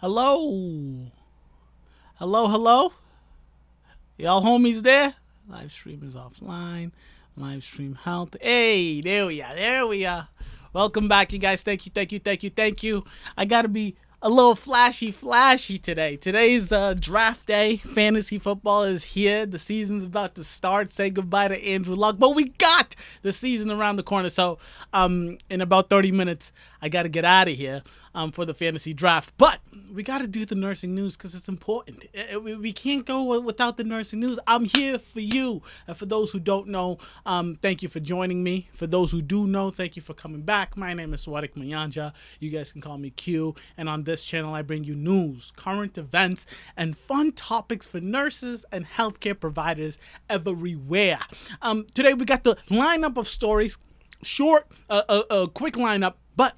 Hello. Hello, hello. Y'all homies there? Live stream is offline. Live stream health. Hey, there we are. There we are. Welcome back, you guys. Thank you, thank you, thank you, thank you. I gotta be a little flashy today. Today's draft day. Fantasy football is here. The season's about to start. Say goodbye to Andrew Luck, but we got the season around the corner. So, in about 30 minutes, I gotta get out of here for the fantasy draft. But we gotta do the nursing news because it's important. We can't go without the nursing news. I'm here for you. And for those who don't know, thank you for joining me. For those who do know, thank you for coming back. My name is Swadik Mayanja. You guys can call me Q. And on this channel, I bring you news, current events, and fun topics for nurses and healthcare providers everywhere. Today, we got the lineup of stories. Short, a quick lineup, but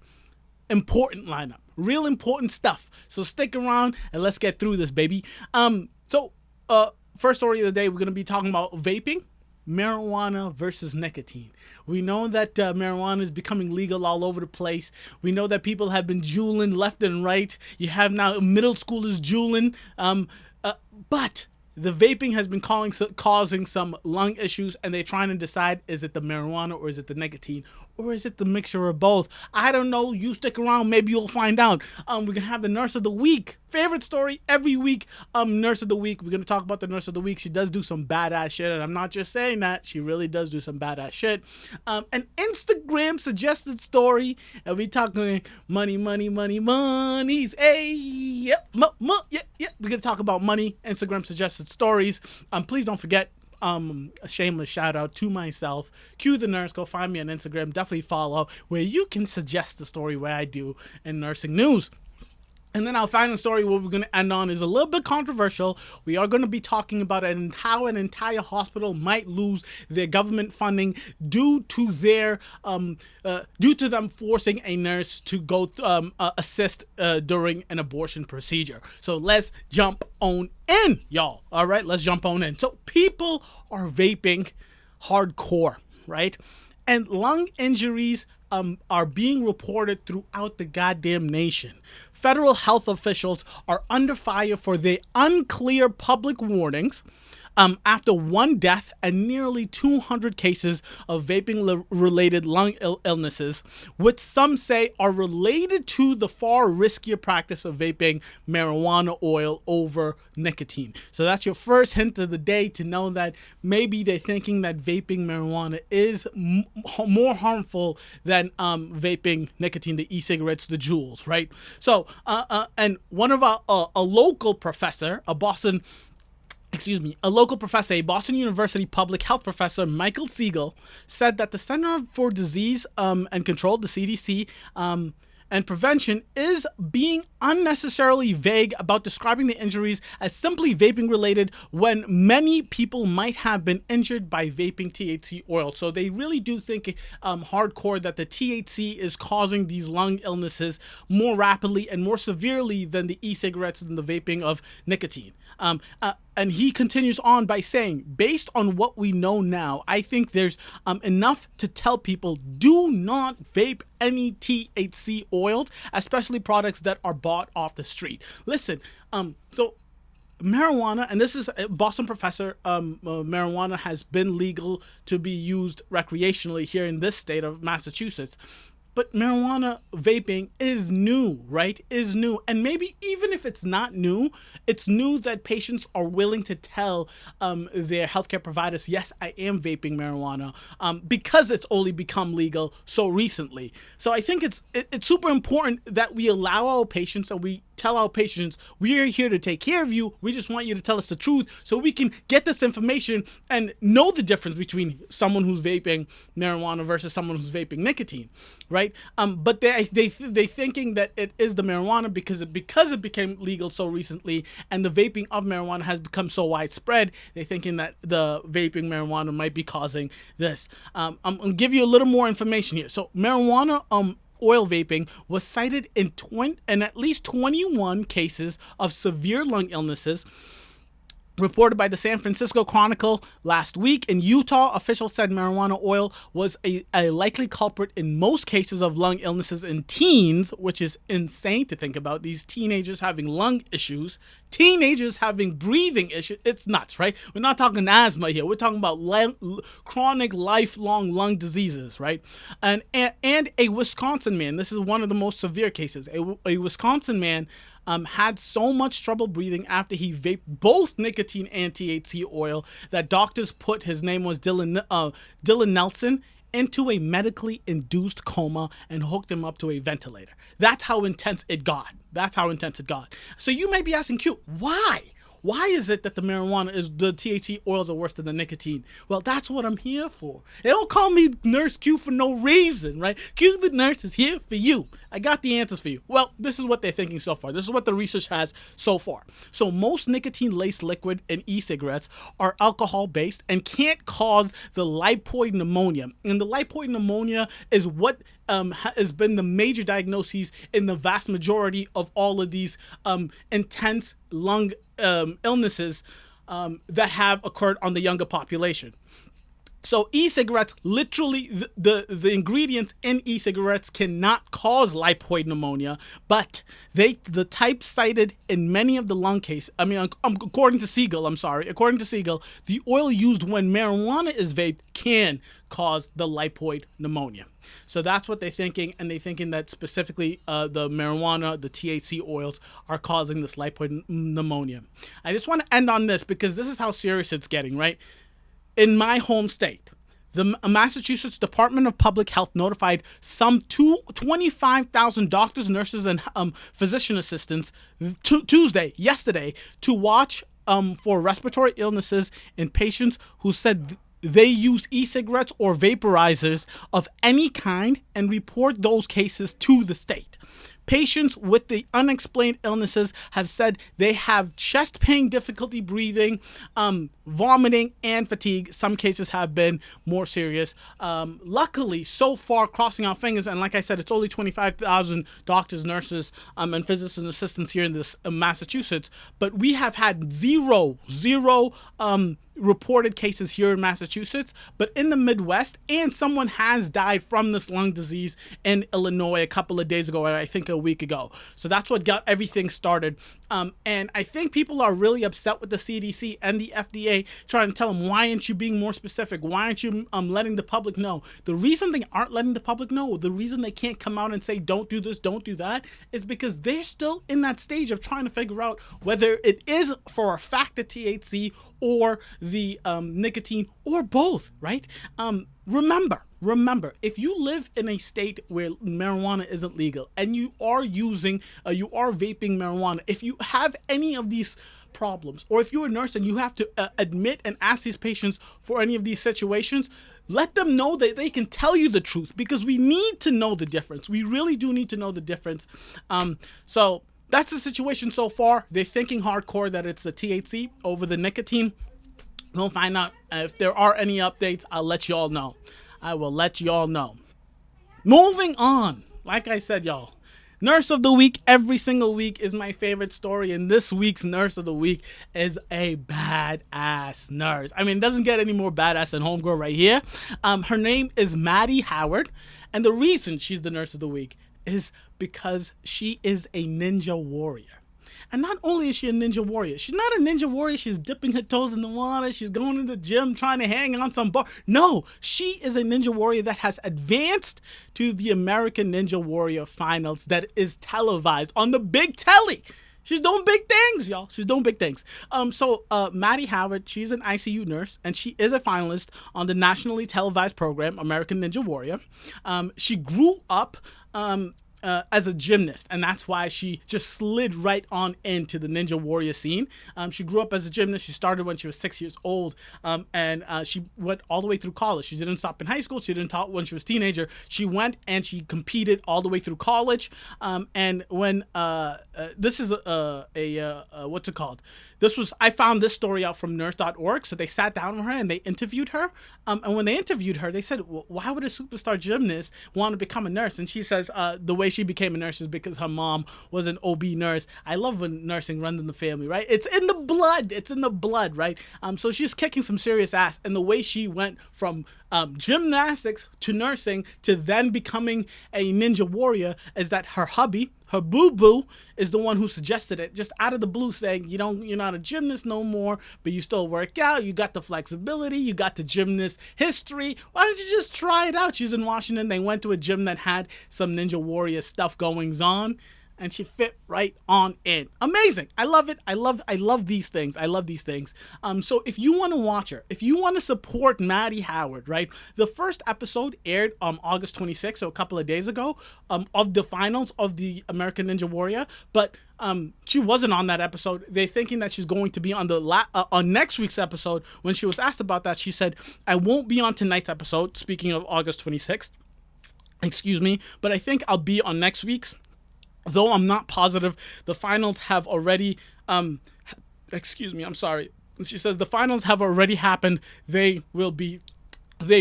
important lineup. Real important stuff. So stick around and let's get through this, baby. First story of the day, we're going to be talking about vaping, marijuana versus nicotine. We know that marijuana is becoming legal all over the place. We know that people have been juuling left and right. You have now middle schoolers juuling. But the vaping has been causing some lung issues, and they're trying to decide, is it the marijuana or is it the nicotine or is it the mixture of both? I don't know. You stick around. Maybe you'll find out. We're going to have the nurse of the week. Favorite story every week. Nurse of the week. We're going to talk about the nurse of the week. She does do some badass shit, and I'm not just saying that. She really does do some badass shit. An Instagram suggested story, and we talking monies. Hey, yep, yep. We're going to talk about money, Instagram suggested stories. Please don't forget, a shameless shout out to myself, Q the Nurse. Go find me on Instagram. Definitely follow, where you can suggest the story where I do in nursing news. And then our final story, what we're going to end on, is a little bit controversial. We are going to be talking about how an entire hospital might lose their government funding due to them forcing a nurse to go assist during an abortion procedure. So let's jump on in, y'all. All right, let's jump on in. So people are vaping hardcore, right? And lung injuries are being reported throughout the goddamn nation. Federal health officials are under fire for their unclear public warnings after one death and nearly 200 cases of vaping-related lung illnesses, which some say are related to the far riskier practice of vaping marijuana oil over nicotine. So that's your first hint of the day, to know that maybe they're thinking that vaping marijuana is more harmful than vaping nicotine, the e-cigarettes, the Juuls, right? So, and one of a local professor, a Boston University public health professor, Michael Siegel, said that the Center for Disease and Control, the CDC, and prevention is being unnecessarily vague about describing the injuries as simply vaping related, when many people might have been injured by vaping THC oil. So they really do think hardcore that the THC is causing these lung illnesses more rapidly and more severely than the e-cigarettes and the vaping of nicotine. And he continues on by saying, based on what we know now, I think there's enough to tell people, do not vape any THC oils, especially products that are bought off the street. Listen, so marijuana, and this is a Boston professor, marijuana has been legal to be used recreationally here in this state of Massachusetts. But marijuana vaping is new, right? Is new. And maybe even if it's not new, it's new that patients are willing to tell their healthcare providers, yes, I am vaping marijuana, because it's only become legal so recently. So I think it's super important that we allow our patients, and we tell our patients, we are here to take care of you. We just want you to tell us the truth so we can get this information and know the difference between someone who's vaping marijuana versus someone who's vaping nicotine, right? But they thinking that it is the marijuana because it became legal so recently, and the vaping of marijuana has become so widespread. They're thinking that the vaping marijuana might be causing this. I'm gonna give you a little more information here. So marijuana oil vaping was cited in at least 21 cases of severe lung illnesses, Reported by the San Francisco Chronicle last week, in Utah, officials said marijuana oil was a likely culprit in most cases of lung illnesses in teens, which is insane to think about. These teenagers having lung issues, teenagers having breathing issues. It's nuts, right? We're not talking asthma here. We're talking about chronic, lifelong lung diseases, right? And a Wisconsin man, this is one of the most severe cases, a Wisconsin man had so much trouble breathing after he vaped both nicotine and THC oil that doctors put, his name was Dylan Nelson, into a medically induced coma and hooked him up to a ventilator. That's how intense it got. So you may be asking, Q, why? Why is it that the THC oils are worse than the nicotine? Well, that's what I'm here for. They don't call me Nurse Q for no reason, right? Q the nurse is here for you. I got the answers for you. Well, this is what they're thinking so far. This is what the research has so far. So most nicotine-laced liquid in e-cigarettes are alcohol-based and can't cause the lipoid pneumonia. And the lipoid pneumonia is what has been the major diagnoses in the vast majority of all of these intense lung illnesses that have occurred on the younger population. So e-cigarettes, literally the ingredients in e-cigarettes cannot cause lipoid pneumonia, but the type cited in many of the lung cases, according to Siegel, the oil used when marijuana is vaped can cause the lipoid pneumonia. So that's what they're thinking, and they're thinking that specifically the marijuana, the THC oils are causing this lipoid pneumonia. I just want to end on this because this is how serious it's getting, right? In my home state, the Massachusetts Department of Public Health notified some 25,000 doctors, nurses, and physician assistants yesterday, to watch for respiratory illnesses in patients who said they use e-cigarettes or vaporizers of any kind and report those cases to the state. Patients with the unexplained illnesses have said they have chest pain, difficulty breathing, vomiting, and fatigue. Some cases have been more serious. Luckily, so far, crossing our fingers, and like I said, it's only 25,000 doctors, nurses, and physician assistants here in this Massachusetts, but we have had zero reported cases here in Massachusetts, but in the Midwest, and someone has died from this lung disease in Illinois a couple of days ago, and I think a week ago. So that's what got everything started. And I think people are really upset with the CDC and the FDA trying to tell them, why aren't you being more specific? Why aren't you letting the public know? The reason they aren't letting the public know, the reason they can't come out and say, don't do this, don't do that, is because they're still in that stage of trying to figure out whether it is for a fact the THC or the nicotine or both, right? Remember, if you live in a state where marijuana isn't legal and you are vaping marijuana, if you have any of these problems, or if you're a nurse and you have to admit and ask these patients for any of these situations, let them know that they can tell you the truth, because we need to know the difference. We really do need to know the difference. So that's the situation so far. They're thinking hardcore that it's the THC over the nicotine. We'll find out if there are any updates. I'll let y'all know. I will let y'all know. Moving on. Like I said, y'all, Nurse of the Week every single week is my favorite story, and this week's Nurse of the Week is a badass nurse. I mean, it doesn't get any more badass than Homegirl right here. Her name is Maddie Howard, and the reason she's the Nurse of the Week is because she is a ninja warrior. And not only is she a ninja warrior, she's not a ninja warrior, she's dipping her toes in the water, she's going to the gym trying to hang on some bar. No, she is a ninja warrior that has advanced to the American Ninja Warrior Finals that is televised on the big telly. She's doing big things, y'all. She's doing big things. So Maddie Howard, she's an ICU nurse, and she is a finalist on the nationally televised program, American Ninja Warrior. She grew up as a gymnast, and that's why she just slid right on into the Ninja Warrior scene. She grew up as a gymnast. She started when she was 6 years old, and she went all the way through college. She didn't stop in high school. She didn't stop when she was a teenager. She went and she competed all the way through college. And when this is what's it called? I found this story out from nurse.org. So they sat down with her and they interviewed her. And when they interviewed her, they said, well, why would a superstar gymnast want to become a nurse? And she says the way she became a nurse is because her mom was an OB nurse. I love when nursing runs in the family, right? It's in the blood. It's in the blood, right? So she's kicking some serious ass. And the way she went from gymnastics to nursing to then becoming a ninja warrior is that her hubby, her boo-boo, is the one who suggested it, just out of the blue, saying, you're not a gymnast no more, but you still work out, you got the flexibility, you got the gymnast history, why don't you just try it out? She's in Washington. They went to a gym that had some ninja warrior stuff goings on, and she fit right on in. Amazing. I love it. I love these things. I love these things. So if you want to watch her, if you want to support Maddie Howard, right? The first episode aired August 26th, so a couple of days ago, of the finals of the American Ninja Warrior, but she wasn't on that episode. They're thinking that she's going to be on on next week's episode. When she was asked about that, she said, "I won't be on tonight's episode," speaking of August 26th. Excuse me, but I think I'll be on next week's. Though I'm not positive, the finals have already, excuse me, I'm sorry. She says the finals have already happened. They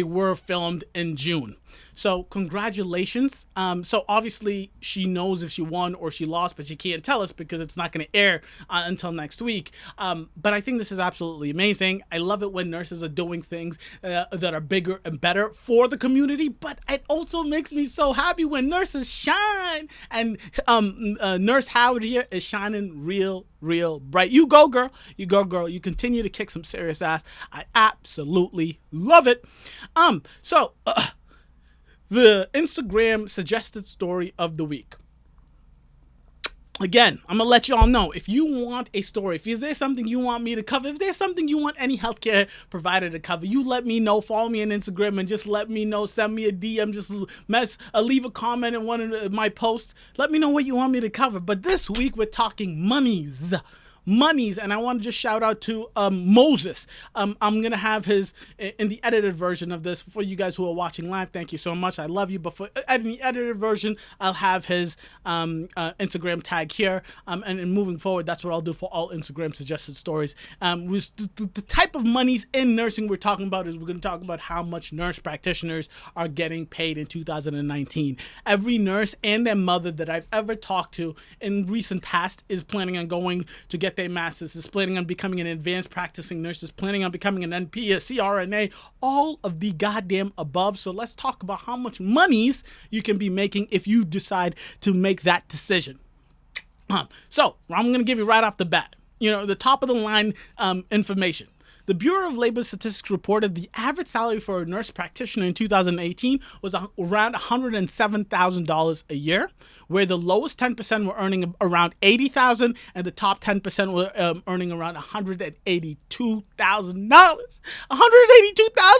were filmed in June. So congratulations. So obviously she knows if she won or she lost, but she can't tell us because it's not going to air until next week. But I think this is absolutely amazing. I love it when nurses are doing things that are bigger and better for the community, but it also makes me so happy when nurses shine. And Nurse Howard here is shining real bright. You go, girl. You go, girl. You continue to kick some serious ass. I absolutely love it. The Instagram suggested story of the week. Again, I'm going to let y'all know, if you want a story, if there's something you want me to cover, if there's something you want any healthcare provider to cover, you let me know. Follow me on Instagram and just let me know. Send me a DM. Just leave a comment in one of my posts. Let me know what you want me to cover. But this week, we're talking monies, and I want to just shout out to Moses. I'm going to have his in the edited version of this for you guys who are watching live. Thank you so much. I love you. But for in the edited version, I'll have his Instagram tag here. And moving forward, that's what I'll do for all Instagram suggested stories. The type of monies in nursing we're talking about is we're going to talk about how much nurse practitioners are getting paid in 2019. Every nurse and their mother that I've ever talked to in recent past is planning on going to get their masters, is planning on becoming an advanced practicing nurse, is planning on becoming an NP, a CRNA, all of the goddamn above. So let's talk about how much monies you can be making if you decide to make that decision. So I'm going to give you right off the bat, the top of the line information. The Bureau of Labor Statistics reported the average salary for a nurse practitioner in 2018 was around $107,000 a year, where the lowest 10% were earning around $80,000 and the top 10% were earning around $182,000. $182,000?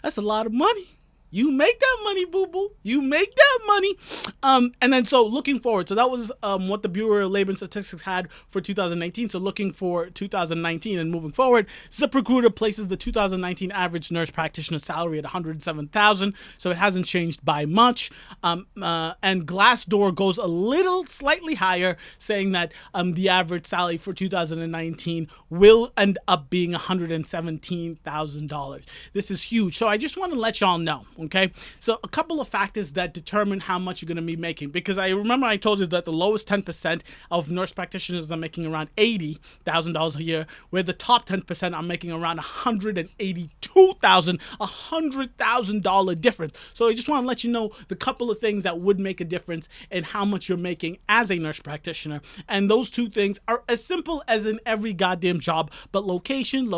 That's a lot of money. You make that money, boo-boo. You make that money. And then so looking forward. So that was what the Bureau of Labor and Statistics had for 2018. So looking for 2019 and moving forward, ZipRecruiter places the 2019 average nurse practitioner salary at $107,000. So it hasn't changed by much. And Glassdoor goes a little slightly higher, saying that the average salary for 2019 will end up being $117,000. This is huge. So I just want to let y'all know. Okay, so a couple of factors that determine how much you're going to be making, because I remember I told you that the lowest 10% of nurse practitioners are making around $80,000 a year, where the top 10% are making around $182,000, $100,000 difference. So I just want to let you know the couple of things that would make a difference in how much you're making as a nurse practitioner. And those two things are as simple as in every goddamn job, but location,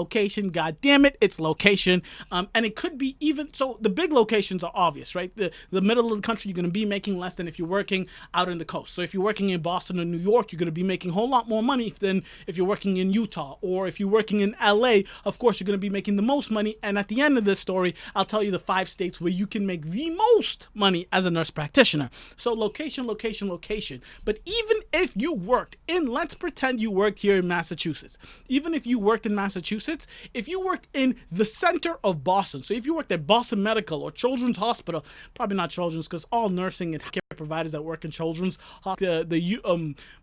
god damn it, it's location. And it could be even, so the big locations are obvious, right? The middle of the country, you're going to be making less than if you're working out in the coast. So if you're working in Boston or New York, you're going to be making a whole lot more money than if you're working in Utah. Or if you're working in LA, of course, you're going to be making the most money. And at the end of this story, I'll tell you the 5 states where you can make the most money as a nurse practitioner. So location. But even if you worked in, let's pretend you worked here in Massachusetts. Even if you worked in Massachusetts, if you worked in the center of Boston, so if you worked at Boston Medical or Children's Hospital, probably not Children's because all nursing and care providers that work in Children's, the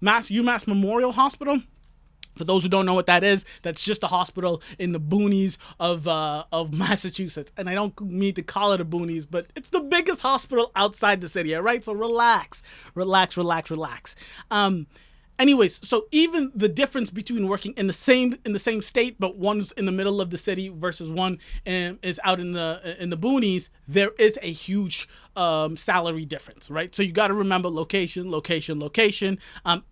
UMass Memorial Hospital, For those who don't know what that is, that's just a hospital in the boonies of Massachusetts. And I don't mean to call it a boonies, but it's the biggest hospital outside the city, all right? So relax. Anyways, so even the difference between working in the same state, but one's in the middle of the city versus one is out in the boonies, there is a huge salary difference, right? So you got to remember location.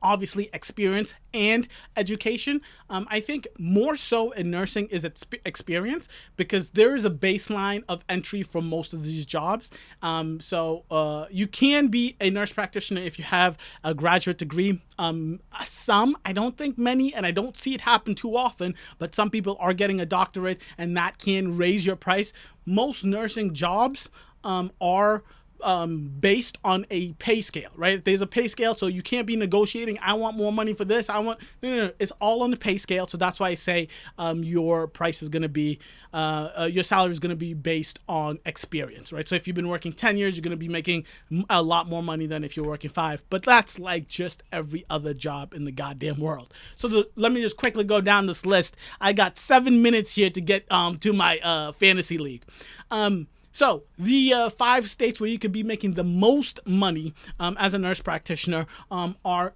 Obviously, experience and education. I think more so in nursing is experience, because there is a baseline of entry for most of these jobs. So you can be a nurse practitioner if you have a graduate degree. Some, I don't think many, and I don't see it happen too often, but some people are getting a doctorate, and that can raise your price. Most nursing jobs are based on a pay scale, right? There's a pay scale, so you can't be negotiating. I want more money for this. No. It's all on the pay scale. So that's why I say your price is going to be, your salary is going to be based on experience, right? So if you've been working 10 years, you're going to be making a lot more money than if you're working 5. But that's like just every other job in the goddamn world. So let me just quickly go down this list. I got 7 minutes here to get to my fantasy league. So the 5 states where you could be making the most money as a nurse practitioner are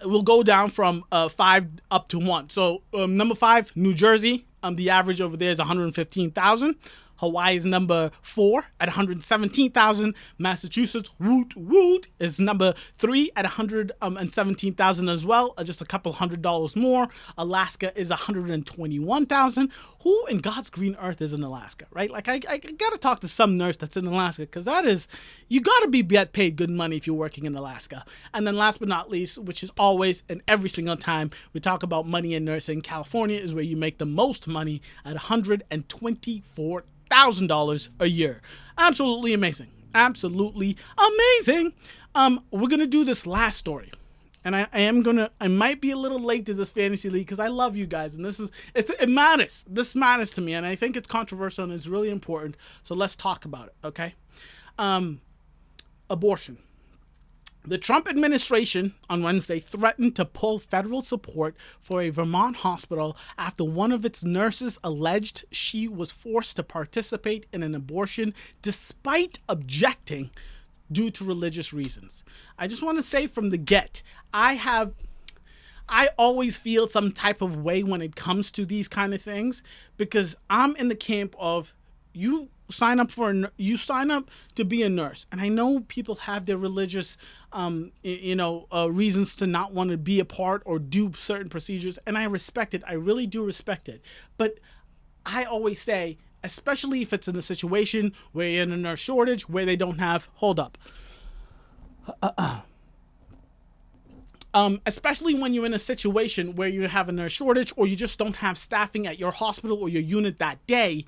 will go down from 5 up to 1. So number 5, New Jersey. The average over there is $115,000. Hawaii is number 4 at $117,000. Massachusetts, woot, is number 3 at $117,000 as well, just a couple $100 more. Alaska is $121,000. Who in God's green earth is in Alaska, right? Like I gotta talk to some nurse that's in Alaska, because that is, you gotta be paid good money if you're working in Alaska. And then last but not least, which is always and every single time we talk about money in nursing, California is where you make the most money at $124,000 a year. Absolutely amazing. We're gonna do this last story, and I might be a little late to this fantasy league because I love you guys, and it matters. This matters to me, and I think it's controversial and it's really important. So let's talk about it, okay? Abortion. The Trump administration on Wednesday threatened to pull federal support for a Vermont hospital after one of its nurses alleged she was forced to participate in an abortion despite objecting due to religious reasons. I just want to say from the get, I always feel some type of way when it comes to these kind of things, because I'm in the camp of you sign up to be a nurse, and I know people have their religious reasons to not want to be a part or do certain procedures, and I respect it. I really do respect it. But I always say, especially if it's in a situation where you're in a nurse shortage, where they don't have especially when you're in a situation where you have a nurse shortage, or you just don't have staffing at your hospital or your unit that day,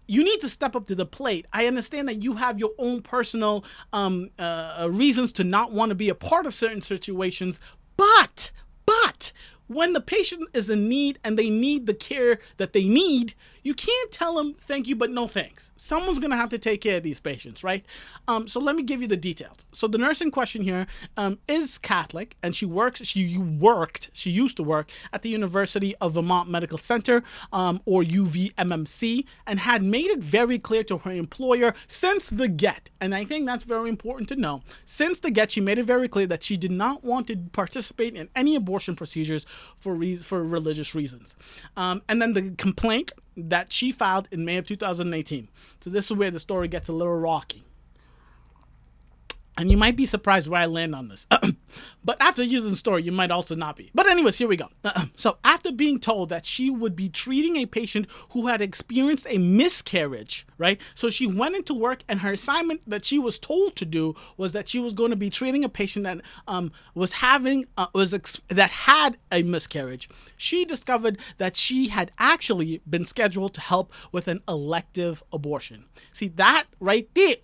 you need to step up to the plate. I understand that you have your own personal reasons to not want to be a part of certain situations, but when the patient is in need and they need the care that they need, you can't tell them thank you, but no thanks. Someone's going to have to take care of these patients, right? So let me give you the details. So the nurse in question here is Catholic, and she used to work at the University of Vermont Medical Center, or UVMMC, and had made it very clear to her employer since the get, and I think that's very important to know. Since the get, she made it very clear that she did not want to participate in any abortion procedures for religious reasons. And then the complaint that she filed in May of 2018. So this is where the story gets a little rocky. And you might be surprised where I land on this. But after using the story, you might also not be. But anyways, here we go. So after being told that she would be treating a patient who had experienced a miscarriage, right? So she went into work, and her assignment that she was told to do was that she was going to be treating a patient that that had a miscarriage. She discovered that she had actually been scheduled to help with an elective abortion. See that right there.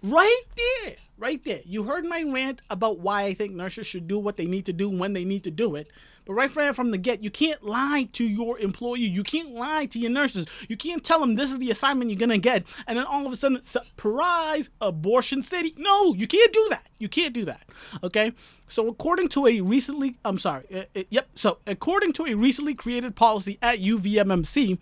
You heard my rant about why I think nurses should do what they need to do when they need to do it. But right from the get, you can't lie to your employee. You can't lie to your nurses. You can't tell them this is the assignment you're going to get. And then all of a sudden, surprise, abortion city. No, you can't do that. You can't do that. Okay? So according to a recently created policy at UVMMC,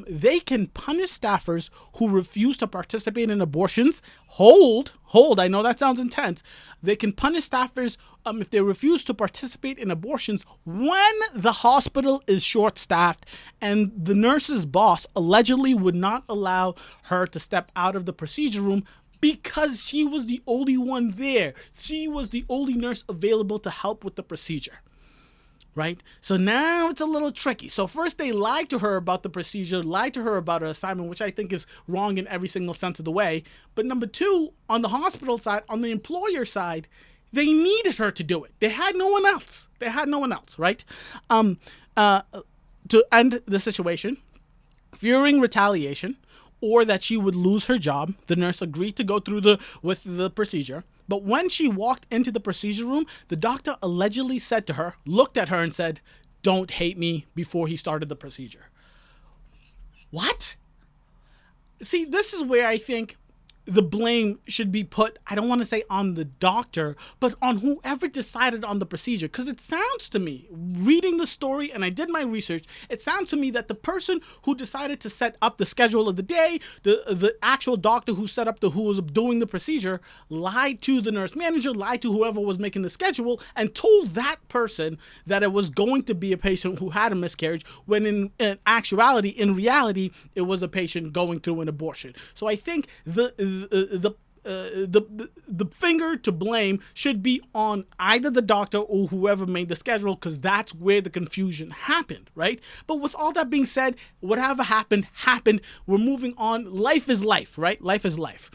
they can punish staffers who refuse to participate in abortions. Hold, I know that sounds intense. They can punish staffers if they refuse to participate in abortions when the hospital is short-staffed and the nurse's boss allegedly would not allow her to step out of the procedure room because she was the only one there. She was the only nurse available to help with the procedure. Right? So now it's a little tricky. So first they lied to her about the procedure, lied to her about her assignment, which I think is wrong in every single sense of the way. But number two, on the hospital side, on the employer side, they needed her to do it. They had no one else. Right? To end the situation, fearing retaliation, or that she would lose her job, the nurse agreed to go through with the procedure. But when she walked into the procedure room, the doctor allegedly said to her, looked at her and said, "Don't hate me," before he started the procedure. What? See, this is where I think the blame should be put, I don't want to say on the doctor, but on whoever decided on the procedure. Because it sounds to me, reading the story, and I did my research, it sounds to me that the person who decided to set up the schedule of the day, the actual doctor who set up who was doing the procedure, lied to the nurse manager, lied to whoever was making the schedule, and told that person that it was going to be a patient who had a miscarriage, when in reality, it was a patient going through an abortion. So I think the finger to blame should be on either the doctor or whoever made the schedule, because that's where the confusion happened, right? But with all that being said, whatever happened. We're moving on. Life is life, right? Life is life.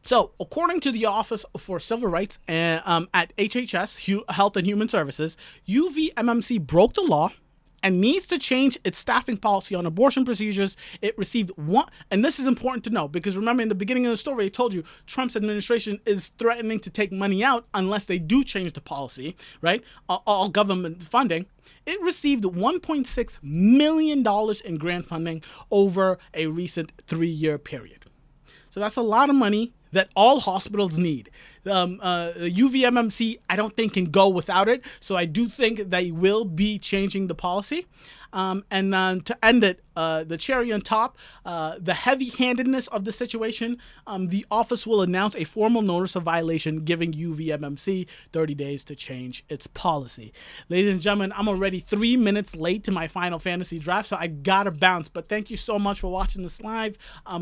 So, according to the Office for Civil Rights at HHS, Health and Human Services, UVMMC broke the law and needs to change its staffing policy on abortion procedures. It received one, and this is important to know, because remember in the beginning of the story, I told you Trump's administration is threatening to take money out unless they do change the policy, right? All government funding. It received $1.6 million in grant funding over a recent 3-year period. So that's a lot of money that all hospitals need. UVMMC, I don't think, can go without it. So I do think they will be changing the policy. And to end it, the cherry on top, the heavy-handedness of the situation, the office will announce a formal notice of violation, giving UVMMC 30 days to change its policy. Ladies and gentlemen, I'm already 3 minutes late to my Final Fantasy draft, so I gotta bounce. But thank you so much for watching this live.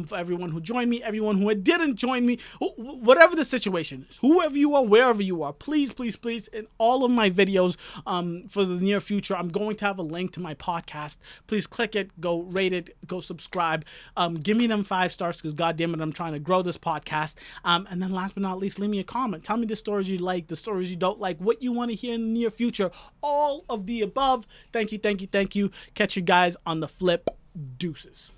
For everyone who joined me, everyone who didn't join me, whatever the situation is, whoever you are, wherever you are, please, in all of my videos for the near future, I'm going to have a link to my podcast. Please click it, go rate it, go subscribe. Give me them 5 stars, because goddamn it, I'm trying to grow this podcast. And then last but not least, leave me a comment. Tell me the stories you like, the stories you don't like, what you want to hear in the near future. All of the above. Thank you. Catch you guys on the flip. Deuces.